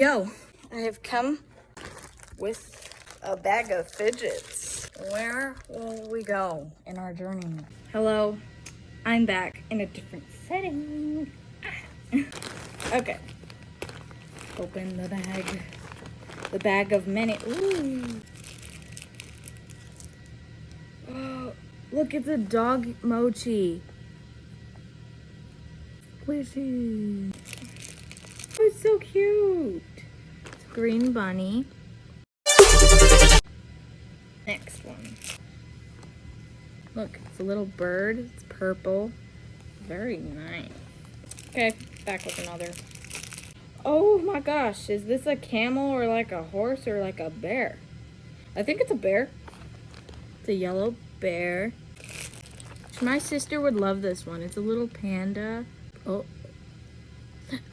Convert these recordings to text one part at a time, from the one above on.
Yo, I have come with a bag of fidgets. Where will we go in our journey? Hello, I'm back in a different setting. Okay, open the bag. The bag of many. Ooh. Oh, look, it's a dog mochi. Squishy. Oh, it's so cute. It's a green bunny. Next one. Look, it's a little bird. It's purple. Very nice. Okay, back with another. Oh my gosh, is this a camel or like a horse or like a bear? I think it's a bear. It's a yellow bear. My sister would love this one. It's a little panda. Oh,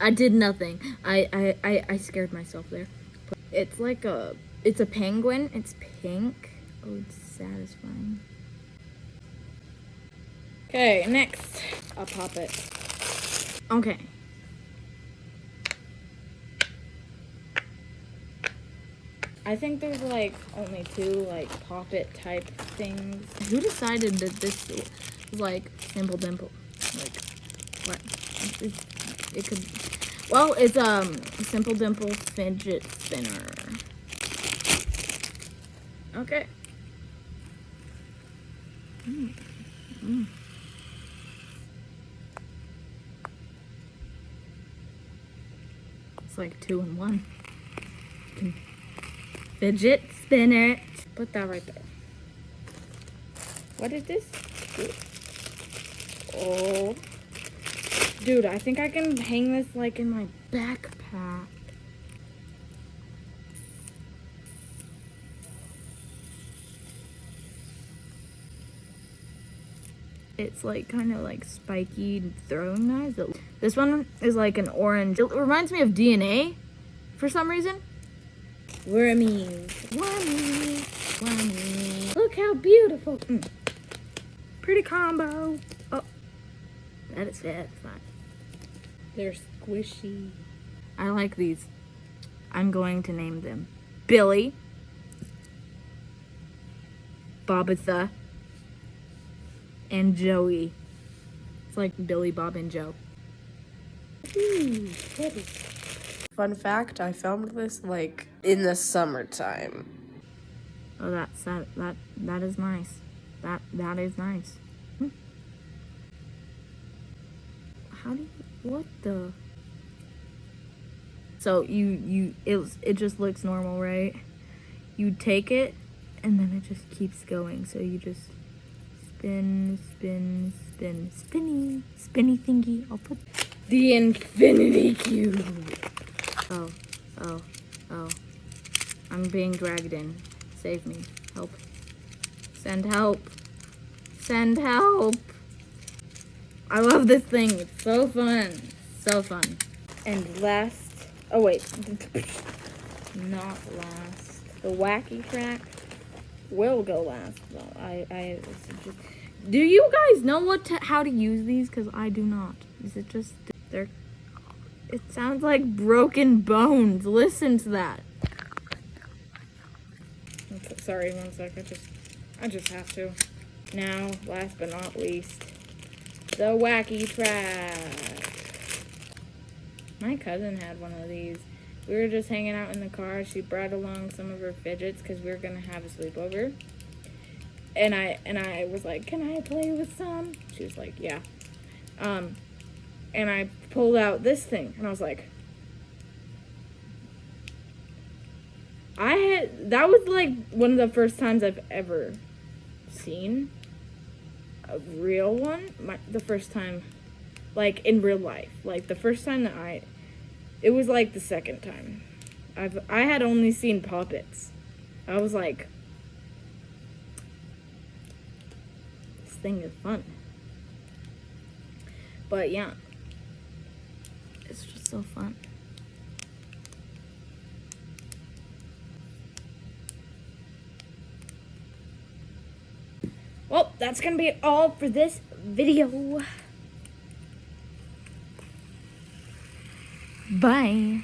I did nothing. I scared myself there. It's like it's a penguin. It's pink. Oh, it's satisfying. Okay, next. I'll pop it. Okay. I think there's like only two like pop it type things. Who decided that this was like Simple Dimple? Like what? It could. Well, it's Simple Dimple fidget spinner. Okay. It's like 2 in 1. Fidget spinner. Put that right there. What is this? Oh. Dude, I think I can hang this like in my backpack. It's like kind of like spiky throwing knives. This one is like an orange. It reminds me of DNA for some reason. Wormies. Wormies. Wormies. Look how beautiful. Pretty combo. Oh, that is satisfying. They're squishy. I like these. I'm going to name them Billy, Bobitha, and Joey. It's like Billy, Bob, and Joe. Fun fact, I filmed this like in the summertime. Oh, that is nice. That is nice. How do you, what the? So it just looks normal, right? You take it and then it just keeps going. So you just spin, spin, spin, spinny thingy. I'll put the infinity cube. Oh. I'm being dragged in. Save me. Help. Send help. Send help. I love this thing. It's so fun. So fun. And last. Oh, wait. Not last. The wacky track will go last, though. Do you guys know how to use these? Because I do not. Is it just. It sounds like broken bones. Listen to that. Okay, sorry, 1 sec. I just have to. Now, last but not least, the wacky track. My cousin had one of these. We were just hanging out in the car. She brought along some of her fidgets because we were gonna have a sleepover. And I was like, "Can I play with some?" She was like, "Yeah." And I pulled out this thing, and I was like, that was like one of the first times I've ever seen a real one. The first time, like in real life, like the first time that it was like the second time. I had only seen puppets. I was like, this thing is fun. But yeah. It's just so fun. Well, that's gonna be all for this video. Bye.